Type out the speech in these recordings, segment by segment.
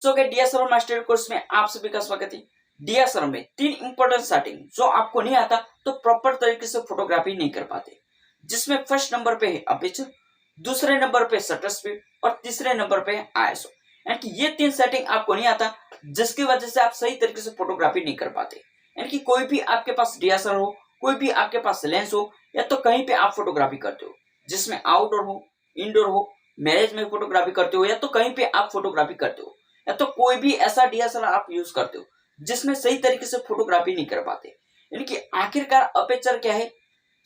सो के DSLR master course में आप सभी का स्वागत है। डीएसएलआर में 3 इंपॉर्टेंट सेटिंग जो आपको नहीं आता तो प्रॉपर तरीके से फोटोग्राफी नहीं कर पाते, जिसमें फर्स्ट नंबर पे है अपर्चर, दूसरे नंबर पे शटर स्पीड और तीसरे नंबर पे है आईएसओ। यानी कि ये 3 सेटिंग आपको नहीं आता, जिसकी वजह से आप सही तरीके से फोटोग्राफी नहीं कर पाते। यानी कि कोई भी आपके पास डीएसएलआर हो, कोई भी आपके पास लेंस हो, या तो कहीं पे आप फोटोग्राफी करते हो, जिसमें आउटडोर हो, इंडोर हो, मैरिज में फोटोग्राफी करते हो, या तो कहीं पे आप फोटोग्राफी करते हो, या तो कोई भी ऐसा डीएसएलआर आप यूज करते हो जिसमें सही तरीके से फोटोग्राफी नहीं कर पाते। यानी कि आखिरकार अपर्चर क्या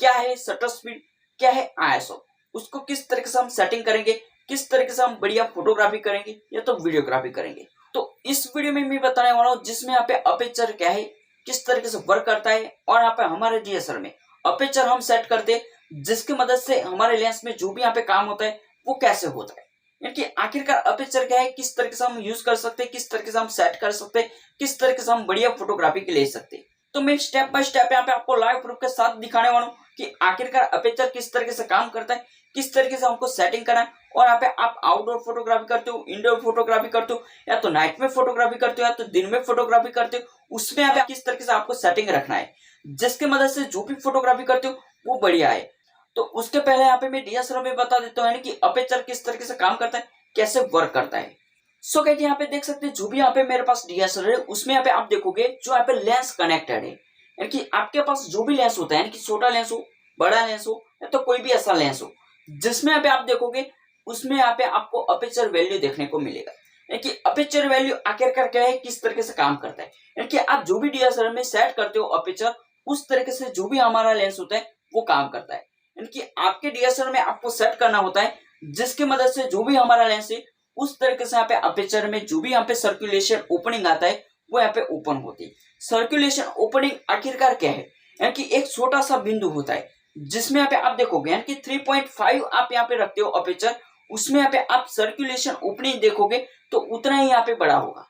है शटर स्पीड, क्या है आईएसओ, उसको किस तरीके से हम सेटिंग करेंगे, किस तरीके से हम बढ़िया फोटोग्राफी करेंगे या तो वीडियोग्राफी करेंगे। तो इस वीडियो में मैं बताने वाला हूँ जिसमें यहाँ पे अपर्चर क्या है, किस तरीके से वर्क करता है, और यहाँ पे हमारे डीएसएलआर में अपर्चर हम सेट करते हैं जिसकी मदद से हमारे लेंस में जो भी यहाँ पे काम होता है वो कैसे होता है। यानी कि आखिरकार अपर्चर क्या है, किस तरीके से हम यूज कर सकते हैं, किस तरीके से हम सेट कर सकते हैं, किस तरीके से हम बढ़िया फोटोग्राफी के ले सकते हैं। तो मैं स्टेप बाय स्टेप यहाँ पे आपको लाइव प्रूफ के साथ दिखाने वाला हूँ कि आखिरकार अपर्चर किस तरीके से काम करता है, किस तरीके से हमको सेटिंग करना है, और यहाँ पे आप आउटडोर फोटोग्राफी करते हो, इंडोर फोटोग्राफी करते हो, या तो नाइट में फोटोग्राफी करते हो या तो दिन में फोटोग्राफी करते हो, उसमें यहाँ पे किस तरीके से आपको सेटिंग रखना है जिसकी मदद से जो भी फोटोग्राफी करते हो वो बढ़िया है। तो उसके पहले यहाँ पे मैं डीएसएलआर में बता देता हूँ यानी कि अपर्चर किस तरीके से काम करता है, कैसे वर्क करता है। सो कहते यहाँ पे देख सकते हैं जो भी यहाँ पे मेरे पास डीएसएलआर है उसमें यहाँ पे आप देखोगे जो यहाँ पे लेंस कनेक्टेड है। यानी कि आपके पास जो भी लेंस होता है, यानी कि छोटा लेंस हो, बड़ा लेंस हो, या तो कोई भी ऐसा लेंस हो, जिसमें यहाँ पे आप देखोगे उसमें यहाँ पे आपको अपर्चर वैल्यू देखने को मिलेगा। यानी कि अपर्चर वैल्यू आखिरकार क्या है, किस तरीके से काम करता है। यानी कि आप जो भी डीएसएलआर में सेट करते हो अपर्चर, उस तरीके से जो भी हमारा लेंस होता है वो काम करता है। यानी कि आपके डीएसएलआर में आपको सेट करना होता है जिसकी मदद से जो भी हमारा लेंस है उस तरीके से यहाँ पे अपर्चर में जो भी यहाँ पे सर्कुलेशन ओपनिंग आता है वो यहाँ पे ओपन होती है। सर्कुलेशन ओपनिंग आखिरकार क्या है, यानी कि एक छोटा सा बिंदु होता है जिसमें यहाँ पे आप देखोगे यानी कि 3.5 आप यहाँ पे रखते हो अपर्चर, उसमें यहाँ पे आप सर्कुलेशन ओपनिंग देखोगे तो उतना ही यहाँ पे बड़ा होगा।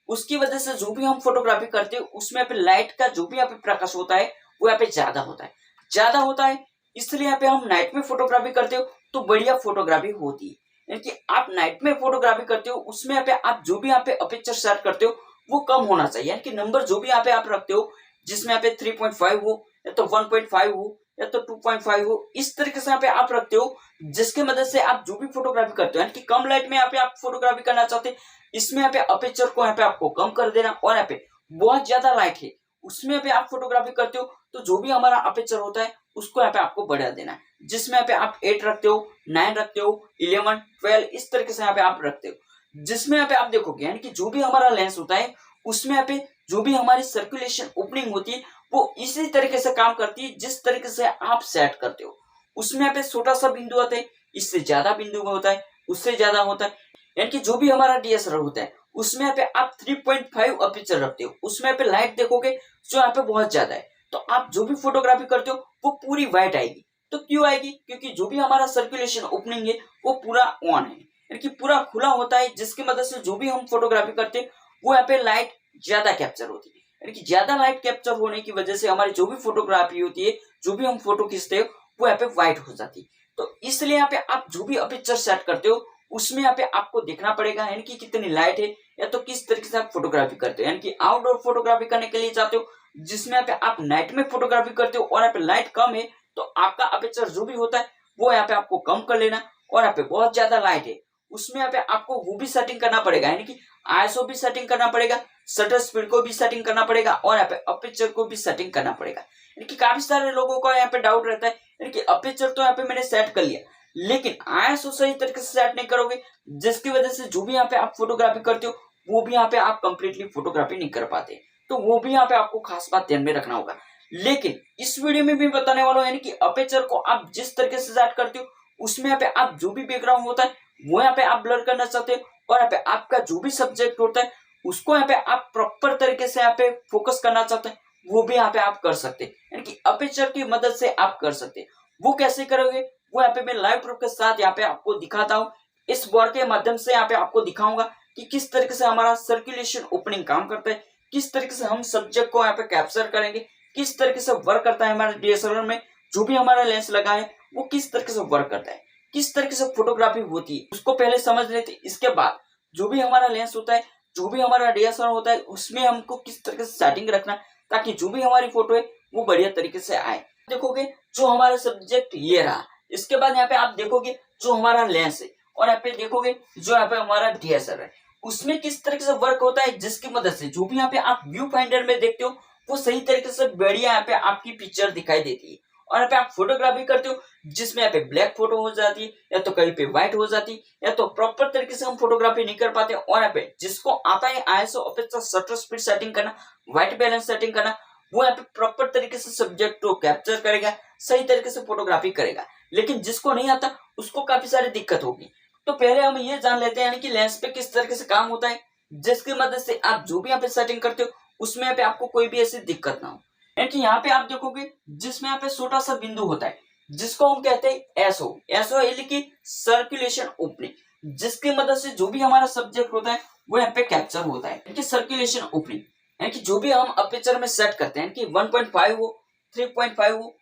उसकी वजह से जो भी हम फोटोग्राफी करते हैं उसमें यहाँ पे लाइट का जो भी यहाँ पे प्रकाश होता है वो यहाँ पे ज्यादा होता है। इसलिए यहाँ पे हम नाइट में फोटोग्राफी करते हो तो बढ़िया फोटोग्राफी होती है। यानी कि आप नाइट में फोटोग्राफी करते हो उसमें यहाँ पे आप जो भी यहाँ पे अपर्चर सेट करते हो वो कम होना चाहिए। यानी कि नंबर जो भी यहाँ पे आप रखते हो जिसमें यहाँ पे 3.5 हो, या तो 1.5 हो, या तो 2.5 हो, इस तरीके से यहाँ पे आप रखते हो जिसके मदद से आप जो भी फोटोग्राफी करते हो, यानी कि कम लाइट में यहाँ पे आप फोटोग्राफी करना चाहते हैं, इसमें यहाँ पे अपर्चर को यहाँ पे आपको कम कर देना, और यहाँ पे बहुत ज्यादा लाइट है उसमें यहाँ पे आप फोटोग्राफी करते हो तो जो भी हमारा अपर्चर होता है उसको यहाँ पे आपको बढ़ा देना है, जिसमें यहाँ पे आप 8 रखते हो, 9 रखते हो, 11, 12, इस तरीके से यहाँ पे आप रखते हो। जिसमें यहाँ पे आप देखोगे यानी कि जो भी हमारा लेंस होता है उसमें यहाँ पे जो भी हमारी सर्कुलेशन ओपनिंग होती है वो इसी तरीके से काम करती है जिस तरीके से आप सेट करते हो। उसमें यहाँ पे छोटा सा बिंदु आता है, इससे ज्यादा बिंदु होता है, उससे ज्यादा होता है। यानी कि जो भी हमारा डीएसएलआर होता है उसमें यहाँ पे आप 3.5 अपर्चर रखते हो, उसमें यहाँ पे लाइट देखोगे जो यहाँ पे बहुत ज्यादा है, तो आप जो भी फोटोग्राफी करते हो वो पूरी व्हाइट आएगी। तो क्यों आएगी, क्योंकि जो भी हमारा सर्कुलेशन ओपनिंग है वो पूरा ऑन है, यानी कि पूरा खुला होता है, जिसकी मदद से जो भी हम फोटोग्राफी करते हैं वो यहाँ पे लाइट ज्यादा कैप्चर होती है। यानी कि ज्यादा लाइट कैप्चर होने की वजह से हमारी जो भी फोटोग्राफी होती है, जो भी हम फोटो खींचते हो वो यहाँ पे व्हाइट हो जाती है। तो इसलिए यहाँ पे आप जो भी अपर्चर सेट करते हो उसमें यहाँ पे आपको देखना पड़ेगा यानी कि कितनी लाइट है, या तो किस तरीके से आप फोटोग्राफी करते हो। यानी कि आउटडोर फोटोग्राफी करने के लिए चाहते हो जिसमें यहाँ पे आप नाइट में फोटोग्राफी करते हो और यहाँ पे लाइट कम है, तो आपका अपर्चर जो भी होता है वो यहाँ पे आपको कम कर लेना, और यहाँ पे बहुत ज्यादा लाइट है उसमें यहाँ पे आपको वो भी सेटिंग करना पड़ेगा, यानी कि आईएसओ भी सेटिंग करना पड़ेगा, शटर स्पीड को भी सेटिंग करना पड़ेगा, और यहाँ पे अपर्चर को भी सेटिंग करना पड़ेगा। यानी कि काफी सारे लोगों का यहाँ पे डाउट रहता है, यानी कि अपर्चर तो यहाँ पे मैंने सेट कर लिया लेकिन आईएसओ सही तरीके से सेट नहीं करोगे, जिसकी वजह से जो भी यहाँ पे आप फोटोग्राफी करते हो वो भी यहाँ पे आप कंप्लीटली फोटोग्राफी नहीं कर पाते। तो वो भी यहाँ पे आपको खास बात ध्यान में रखना होगा। लेकिन इस वीडियो में भी बताने वाला हूँ यानी कि अपर्चर को आप जिस तरीके से सेट करते हो उसमें यहाँ पे आप जो भी बैकग्राउंड होता है वो यहाँ पे आप ब्लर करना चाहते हो, और यहाँ पे आपका जो भी सब्जेक्ट होता है उसको यहाँ पे आप प्रॉपर तरीके से यहाँ पे फोकस करना चाहते हैं वो भी यहाँ पे आप कर सकते हैं, यानी कि अपर्चर की मदद से आप कर सकते हैं। वो कैसे करोगे वो यहाँ पे मैं लाइव प्रूफ के साथ यहाँ पे आपको दिखाता हूँ। इस बोर्ड के माध्यम से यहाँ पे आपको दिखाऊंगा कि किस तरीके से हमारा सर्कुलेशन ओपनिंग काम करता है, किस तरीके से हम सब्जेक्ट को यहाँ पे कैप्चर करेंगे, किस तरीके से वर्क करता है हमारे डीएसएलआर में जो भी हमारा लेंस लगा है वो किस तरीके से वर्क करता है, किस तरीके से फोटोग्राफी होती है उसको पहले समझ लेते। इसके बाद जो भी हमारा लेंस होता है जो भी हमारा डीएसएलआर होता है उसमें हमको किस तरीके से सेटिंग रखना है ताकि जो भी हमारी फोटो है वो बढ़िया तरीके से आए। देखोगे जो हमारा सब्जेक्ट ये रहा, इसके बाद यहाँ पे आप देखोगे जो हमारा लेंस है और यहाँ पे देखोगे जो यहाँ पे हमारा डीएसएलआर है उसमें किस तरीके से वर्क होता है, जिसकी मदद से जो भी यहाँ पे आप व्यू फाइंडर में देखते हो वो सही तरीके से बढ़िया यहाँ पे आपकी पिक्चर दिखाई देती है। और यहाँ पे आप फोटोग्राफी करते हो जिसमें यहाँ पे ब्लैक फोटो हो जाती है या तो कहीं पे व्हाइट हो जाती है या तो प्रॉपर तरीके से हम फोटोग्राफी नहीं कर पाते। और यहाँ पे जिसको आता है ISO aperture shutter speed setting करना, व्हाइट बैलेंस सेटिंग करना, वो यहाँ पे प्रॉपर तरीके से सब्जेक्ट को कैप्चर करेगा, सही तरीके से फोटोग्राफी करेगा। लेकिन जिसको नहीं आता उसको काफी सारी दिक्कत होगी। तो पहले हम ये जान लेते हैं कि लेंस पे किस तरीके से काम होता है, जिसकी मदद से आप जो भी यहाँ पे सेटिंग करते हो उसमें यहाँ पे आपको कोई भी ऐसी दिक्कत ना हो। यानी कि यहाँ पे आप देखोगे जिसमें यहाँ पे छोटा सा बिंदु होता है जिसको हम कहते हैं एसओ। एसओ यानी कि सर्कुलेशन ओपनिंग, जिसकी मदद से जो भी हमारा सब्जेक्ट होता है वो यहाँ पे कैप्चर होता है। यानी कि सर्कुलेशन ओपनिंग यानी कि जो भी हम अपर्चर में सेट करते हैं कि 1.5 हो, 3.5 हो,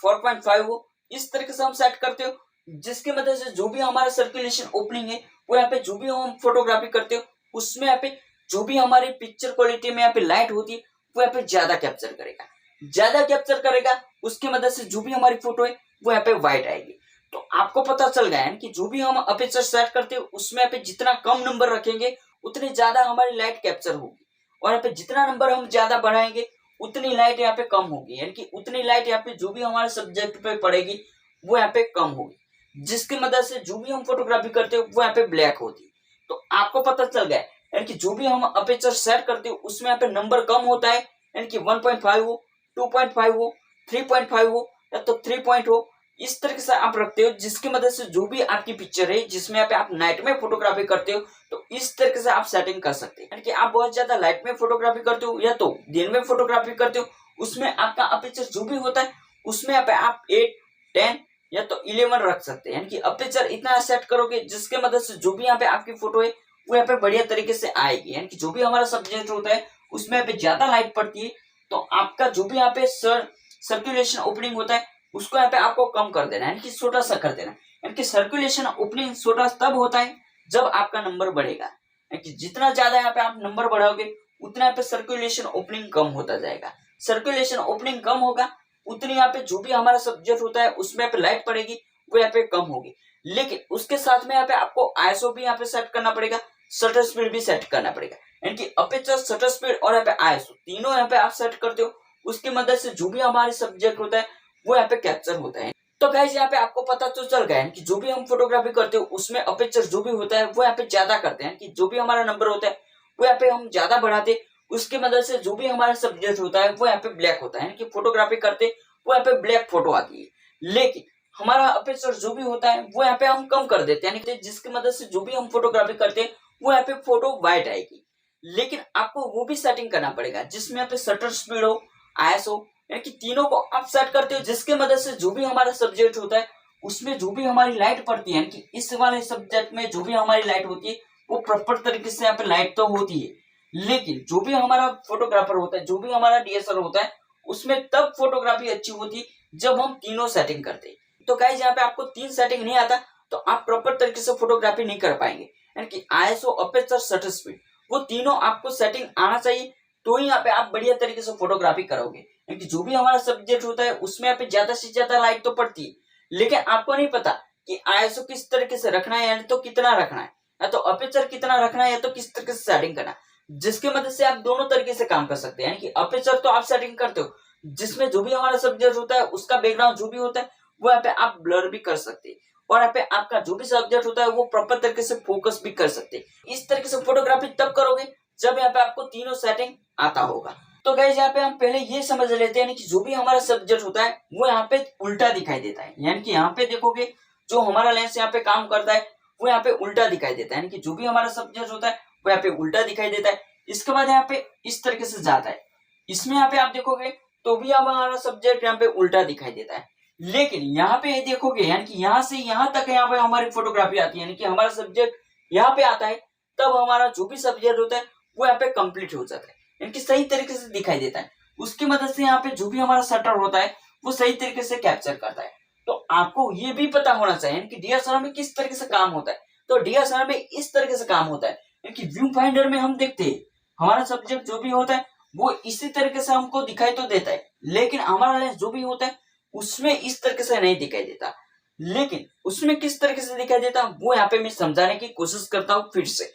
4.5 हो, इस तरीके से हम सेट करते हो जिसकी मदद से जो भी हमारा सर्कुलेशन ओपनिंग है वो यहाँ पे जो भी हम फोटोग्राफी करते हो उसमें यहाँ पे जो भी हमारी पिक्चर क्वालिटी में यहाँ पे लाइट होती है वो यहाँ पे ज्यादा कैप्चर करेगा, ज्यादा कैप्चर करेगा। उसकी मदद से जो भी हमारी फोटो है वो यहाँ पे व्हाइट आएगी। तो आपको पता चल गया है कि जो भी हम अपर्चर सेट करते हैं उसमें यहाँ पे जितना कम नंबर रखेंगे उतनी ज्यादा हमारी लाइट कैप्चर होगी और यहाँ पे जितना नंबर हम ज्यादा बढ़ाएंगे उतनी लाइट यहाँ पे कम होगी। यानी कि उतनी लाइट यहाँ पे जो भी हमारे सब्जेक्ट पे पड़ेगी वो यहाँ पे कम होगी, जिसकी मदद से जो भी हम फोटोग्राफी करते हो वो यहाँ पे ब्लैक होती है। तो आपको पता चल गया यानी कि जो भी हम अपर्चर सेट करते हो उसमें यहाँ पे नंबर कम होता है, यानी कि 1.5 हो, 2.5 हो, 3.5 हो या तो 3 पॉइंट हो, इस तरीके से आप रखते हो जिसकी मदद से जो भी आपकी पिक्चर है जिसमें यहाँ पे आप नाइट में फोटोग्राफी करते हो तो इस तरीके से आप सेटिंग कर सकते हैं। यानी कि आप बहुत ज्यादा लाइट में फोटोग्राफी करते हो या तो दिन में फोटोग्राफी करते हो उसमें आपका अपर्चर जो भी होता है उसमें यहाँ पे आप 8, 10 या तो 11 रख सकते हैं। यानी कि अपर्चर इतना सेट करोगे जिसके मदद से जो भी यहाँ पे आपकी फोटो है वो यहाँ पे बढ़िया तरीके से आएगी। यानी कि जो भी हमारा सब्जेक्ट होता है उसमें यहाँ पे ज्यादा लाइट पड़ती है तो आपका जो भी यहाँ पे सर्कुलेशन ओपनिंग होता है उसको यहाँ पे आपको कम कर देना है, यानी कि छोटा सा कर देना। यानी कि सर्कुलेशन ओपनिंग छोटा तब होता है जब आपका नंबर बढ़ेगा, यानी कि जितना ज्यादा यहाँ पे आप नंबर बढ़ाओगे उतना यहाँ पे सर्कुलेशन ओपनिंग कम होता जाएगा। सर्कुलेशन ओपनिंग कम होगा उतनी यहाँ पे जो भी हमारा सब्जेक्ट होता है उसमें यहाँ पे लाइट पड़ेगी वो यहाँ पे कम होगी। लेकिन उसके साथ में यहाँ पे आपको आईएसओ भी यहाँ पे सेट करना पड़ेगा, शटर स्पीड भी सेट करना पड़ेगा। यानी कि अपर्चर, शटर स्पीड और यहाँ पे आईएसओ तीनों यहाँ पे आप सेट करते हो, उसकी मदद से जो भी हमारे सब्जेक्ट होता है वो यहाँ पे कैप्चर होता है। तो गाइस यहाँ पे आपको पता तो चल गया है कि जो भी हम फोटोग्राफी करते हो उसमें अपर्चर जो भी होता है वो यहाँ पे ज्यादा करते हैं कि जो भी हमारा नंबर होता है वो यहाँ पे हम ज्यादा बढ़ाते, उसकी मदद से जो भी हमारा सब्जेक्ट होता है वो यहाँ पे ब्लैक होता है। यानी कि फोटोग्राफी करते वो यहाँ पे ब्लैक फोटो आती है। लेकिन हमारा अपर्चर जो भी होता है वो यहाँ पे हम कम कर देते हैं, यानी कि जिसकी मदद से जो भी हम फोटोग्राफी करते हैं वो यहाँ पे फोटो व्हाइट आएगी। लेकिन आपको वो भी सेटिंग करना पड़ेगा जिसमें यहाँ पे शटर स्पीड हो, आईएसओ, यानी कि तीनों को आप सेट करते हो जिसके मदद से जो भी हमारा सब्जेक्ट होता है उसमें जो भी हमारी लाइट पड़ती है, यानी कि इस वाले सब्जेक्ट में जो भी हमारी लाइट होती है वो प्रॉपर तरीके से यहाँ पे लाइट तो होती है। लेकिन जो भी हमारा फोटोग्राफर होता है, जो भी हमारा डीएसएलआर होता है उसमें तब फोटोग्राफी अच्छी होती है जब हम तीनों सेटिंग करते हैं। तो गाइस यहाँ पे आपको 3 सेटिंग नहीं आता तो आप प्रॉपर तरीके से फोटोग्राफी नहीं कर पाएंगे। यानी कि आईएसओ, अपर्चर, शटर स्पीड वो तीनों आपको सेटिंग आना चाहिए तो ही यहाँ पे आप बढ़िया तरीके से फोटोग्राफी करोगे। क्योंकि जो भी हमारा सब्जेक्ट होता है उसमें यहाँ पे ज्यादा से ज्यादा लाइट तो पड़ती है, लेकिन आपको नहीं पता कि आईएसओ किस तरीके से रखना है, यानी तो कितना रखना है, या तो अपर्चर कितना रखना है, या तो किस तरीके से सेटिंग करना है, जिसकी मदद से आप दोनों तरीके से काम कर सकते हैं। यानी कि अपर्चर तो आप सेटिंग करते हो जिसमें जो भी हमारा सब्जेक्ट होता है उसका बैकग्राउंड जो भी होता है वो यहाँ पे आप ब्लर भी कर सकते हैं और यहाँ पे आपका जो भी सब्जेक्ट होता है वो प्रॉपर तरीके से फोकस भी कर सकते हैं। इस तरीके से फोटोग्राफी तब करोगे जब यहाँ पे आपको तीनों सेटिंग आता होगा। तो गाइस यहाँ पे हम पहले ये समझ लेते हैं कि जो भी हमारा सब्जेक्ट होता है वो यहाँ पे उल्टा दिखाई देता है। यानी कि यहाँ पे देखोगे जो हमारा लेंस यहाँ पे काम करता है वो यहाँ पे उल्टा दिखाई देता है, यानी कि जो भी हमारा सब्जेक्ट होता है वो यहाँ पे उल्टा दिखाई देता है। इसके बाद यहाँ पे इस तरीके से जाता है, इसमें यहाँ पे आप देखोगे तो भी हमारा सब्जेक्ट यहाँ पे उल्टा दिखाई देता है। लेकिन यहाँ पे देखोगे यानी कि यहाँ से यहाँ तक यहाँ पे हमारी फोटोग्राफी आती है, यानी कि हमारा सब्जेक्ट यहाँ पे आता है तब हमारा जो भी सब्जेक्ट होता है वो यहाँ पे कंप्लीट हो जाता है, यानी कि सही तरीके से दिखाई देता है। उसकी मदद से यहाँ पे जो भी हमारा शटर होता है वो सही तरीके से कैप्चर करता है। तो आपको ये भी पता होना चाहिए कि डीएसएलआर में किस तरीके से काम होता है। तो डीएसएलआर में इस तरीके से काम होता है क्योंकि व्यू फाइंडर में हम देखते हैं हमारा सब्जेक्ट जो भी होता है वो इसी तरीके से हमको दिखाई तो देता है, लेकिन हमारा लेंस जो भी होता है उसमें इस तरीके से नहीं दिखाई देता। लेकिन उसमें किस तरीके से दिखाई देता वो यहाँ पे मैं समझाने की कोशिश करता हूँ फिर से।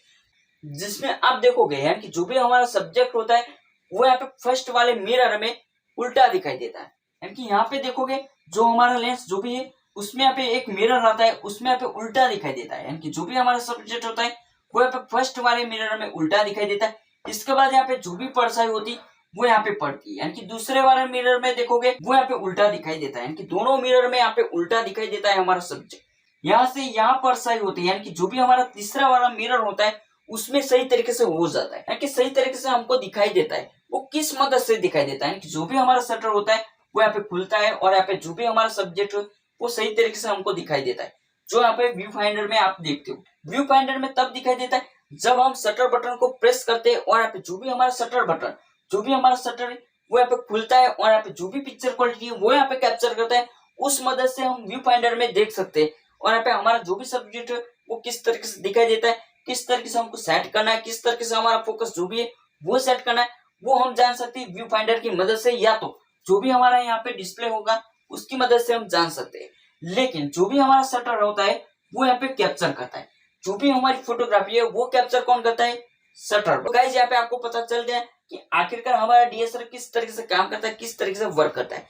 जिसमें आप देखोगे यानी कि जो भी हमारा सब्जेक्ट होता है वो यहाँ पे फर्स्ट वाले मिरर में उल्टा दिखाई देता है। यानी कि यहाँ पे देखोगे जो हमारा लेंस जो भी है उसमें यहाँ पे एक मिरर आता है, उसमें यहाँ पे उल्टा दिखाई देता है। यानी कि जो भी हमारा सब्जेक्ट होता है वो यहाँ पे फर्स्ट वाले मिरर में उल्टा दिखाई देता है। इसके बाद यहाँ पे जो भी परछाई होती वो यहाँ पे पड़ती है, यानी कि दूसरे वाले मिरर में देखोगे वो यहाँ पे उल्टा दिखाई देता है। यानी कि दोनों मिरर में यहाँ पे उल्टा दिखाई देता है हमारा सब्जेक्ट। यहाँ से यहाँ परछाई होती है, यानी कि जो भी हमारा तीसरा वाला मिरर होता है उसमें सही तरीके से हो जाता है, यानी कि सही तरीके से हमको दिखाई देता है। वो किस मदद से दिखाई देता है, यानी कि जो भी हमारा शटर होता है वो यहाँ पे खुलता है और यहाँ पे जो भी हमारा सब्जेक्ट हो वो सही तरीके से हमको दिखाई देता है, जो यहाँ पे व्यू फाइंडर में आप देखते हो। व्यू फाइंडर में तब दिखाई देता है जब हम शटर बटन को प्रेस करते हैं और यहाँ पे जो भी हमारा शटर बटन जो भी हमारा शटर है वो यहाँ पे खुलता है और यहाँ पे जो भी पिक्चर क्वालिटी है वो यहाँ पे कैप्चर करता है। उस मदद से हम व्यू फाइंडर में देख सकते हैं और यहाँ पे हमारा जो भी सब्जेक्ट है वो किस तरीके से दिखाई देता है, किस तरीके से हमको सेट करना है, किस तरीके से हमारा फोकस जो भी है वो सेट करना है, वो हम जान सकते हैं व्यू फाइंडर की मदद से, या तो जो भी हमारा यहाँ पे डिस्प्ले होगा उसकी मदद से हम जान सकते हैं। लेकिन जो भी हमारा शटर होता है वो यहाँ पे कैप्चर करता है, जो भी हमारी फोटोग्राफी है वो कैप्चर कौन करता है, शटर। तो गाइस यहाँ पे आपको पता चल गया कि आखिरकार हमारा डीएसएलआर किस तरीके से काम करता है, किस तरीके से वर्क करता है।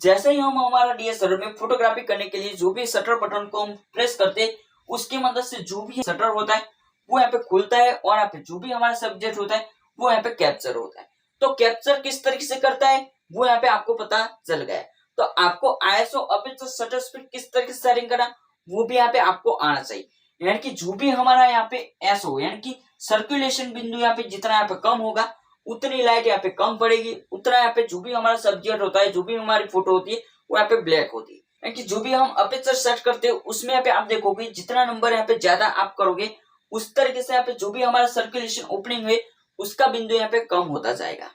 जैसे ही हम हमारा डीएसएलआर में फोटोग्राफी करने के लिए जो भी शटर बटन को हम प्रेस करते हैं उसकी मदद से जो भी शटर होता है वो यहाँ पे खुलता है और यहाँ पे जो भी हमारा सब्जेक्ट होता है वो यहाँ पे कैप्चर होता है। तो कैप्चर किस तरीके से करता है वो यहाँ पे आपको पता चल गया। तो आपको आईएसओ अपर्चर शटर स्पीड किस तरीके से सेटिंग करना वो भी यहाँ पे आपको आना चाहिए। यानी कि जो भी हमारा यहाँ पे एसओ यानी कि सर्कुलेशन बिंदु यहाँ पे जितना यहाँ पे कम होगा उतनी लाइट यहाँ पे कम पड़ेगी, उतना यहाँ पे जो भी हमारा सब्जेक्ट होता है जो भी हमारी फोटो होती है वो यहाँ पे ब्लैक होती है। यानी कि जो भी हम अपर्चर सेट करते हैं उसमें यहाँ पे आप देखोगे जितना नंबर यहाँ पे ज्यादा आप करोगे उस तरीके से यहाँ पे जो भी हमारा सर्कुलेशन ओपनिंग है उसका बिंदु यहाँ पे कम होता जाएगा।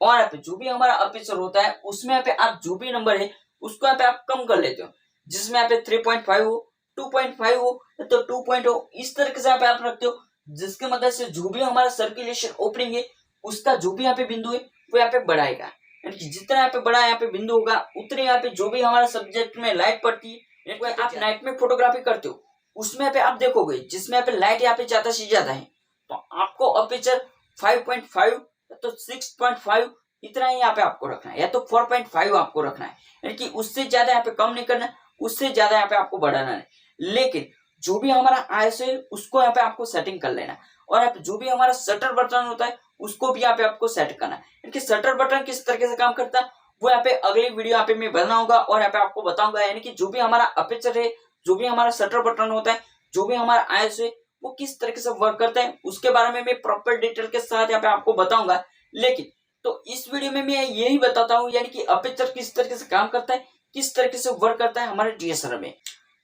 और यहाँ पे जो भी हमारा अपर्चर होता है उसमें यहाँ पे आप जो भी नंबर है उसको यहाँ पे आप कम कर लेते हो, जिसमें यहाँ पे 3.5 हो, 2.5 हो तो 2 हो, इस तरीके से यहाँ पे आप रखते हो, जिसकी मदद से जो भी हमारा सर्कुलेशन ओपनिंग है उसका जो भी यहाँ पे बिंदु है वो यहाँ पे बढ़ाएगा। यानी कि जितना यहाँ पे बड़ा यहाँ पे बिंदु होगा उतने यहाँ पे जो भी हमारा सब्जेक्ट में लाइट पड़ती है। आप नाइट में फोटोग्राफी करते हो उसमें यहाँ पे आप देखोगे जिसमें यहाँ पे लाइट यहाँ पे ज्यादा से ज्यादा है तो आपको अपर्चर 5.5 तो 6.5 इतना ही यहाँ पे आपको रखना है, या तो 4.5 आपको रखना है। यानी कि उससे ज्यादा यहाँ पे कम नहीं करना, उससे ज्यादा यहाँ पे आपको बढ़ाना है। लेकिन जो भी हमारा आईएसओ है उसको यहाँ पे आपको सेटिंग कर लेना और यहाँ पे जो भी हमारा शटर बटन होता है उसको भी यहाँ पे आपको सेट करना है। यानी शटर बटन किस तरीके से काम करता है वो यहाँ पे अगली वीडियो यहाँ पे मैं बनाऊंगा और यहाँ पे आपको बताऊंगा। यानी कि जो भी हमारा अपर्चर है, जो भी हमारा शटर बटन होता है, जो भी हमारा आईएसओ है वो किस तरीके से वर्क करता है उसके बारे में मैं प्रॉपर डिटेल के साथ यहाँ पे आपको बताऊंगा। लेकिन तो इस वीडियो में मैं यही बताता हूँ यानी कि अपर्चर किस तरीके से काम करता है, किस तरीके से वर्क करता है हमारे डीएसएलआर में।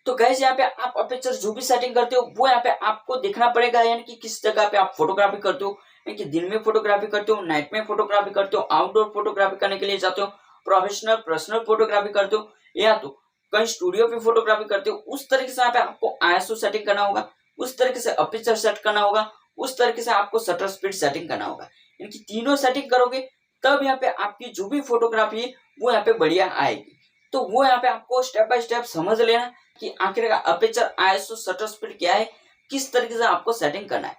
तो गाइस यहाँ पे आप अपर्चर जो भी सेटिंग करते हो वो यहाँ पे आपको देखना पड़ेगा, यानी कि किस जगह पे आप फोटोग्राफी करते हो, यानी कि दिन में फोटोग्राफी करते हो, नाइट में फोटोग्राफी करते हो, आउटडोर फोटोग्राफी करने के लिए जाते हो, प्रोफेशनल पर्सनल फोटोग्राफी करते हो, या तो कहीं स्टूडियो पे फोटोग्राफी करते हो। उस तरीके से यहाँ पे आपको आईएसओ सेटिंग करना होगा, उस तरीके से अपर्चर सेट करना होगा, उस तरीके से आपको शटर स्पीड सेटिंग करना होगा। इनकी तीनों सेटिंग करोगे तब यहाँ पे आपकी जो भी फोटोग्राफी है वो यहाँ पे बढ़िया आएगी। तो वो यहाँ पे आपको स्टेप बाय स्टेप समझ लेना कि आखिरकार अपर्चर आईएसओ शटर स्पीड क्या है, किस तरीके से आपको सेटिंग करना है।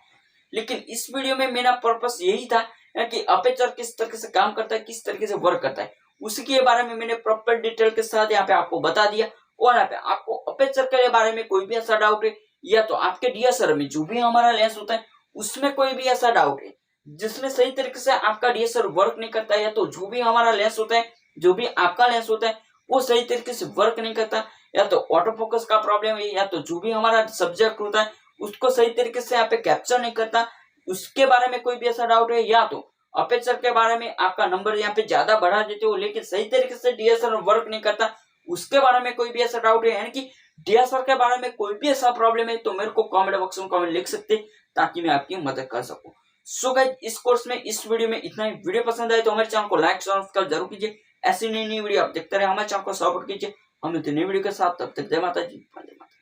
लेकिन इस वीडियो में मेरा पर्पस यही था कि अपर्चर किस तरीके से काम करता है, किस तरीके से वर्क करता है, उसके बारे में मैंने प्रॉपर डिटेल के साथ यहाँ पे आपको बता दिया। और यहाँ पे आपको अपर्चर के बारे में कोई भी ऐसा डाउट है या तो आपके डीएसएलआर में जो भी हमारा लेंस होता है उसमें कोई भी ऐसा डाउट है जिसमें सही तरीके से आपका डीएसएलआर वर्क नहीं करता, या तो जो भी हमारा लेंस होता है, जो भी आपका लेंस होता है वो सही तरीके से वर्क नहीं करता, या तो ऑटो फोकस का प्रॉब्लम है, या तो जो भी हमारा सब्जेक्ट होता है उसको सही तरीके से यहाँ पे कैप्चर नहीं करता, उसके बारे में कोई भी ऐसा डाउट है, या तो अपर्चर के बारे में आपका नंबर यहाँ पे ज्यादा बढ़ा देते हो लेकिन सही तरीके से डीएसएलआर वर्क नहीं करता, उसके बारे में कोई भी ऐसा डाउट है, यानी कि डीएसएलआर के बारे में कोई भी ऐसा प्रॉब्लम है तो मेरे को कमेंट बॉक्स में कमेंट लिख सकते ताकि मैं आपकी मदद कर सकूं। सो गाइस इस कोर्स में इस वीडियो में इतना ही। वीडियो पसंद आए तो हमारे चैनल को लाइक सब्सक्राइब जरूर कीजिए। ऐसी नई वीडियो आप देखते रहे, हमारे चैनल को सपोर्ट कीजिए। हम मिलते हैं नई वीडियो के साथ, तब तक जय माता जी, वंदे मातरम।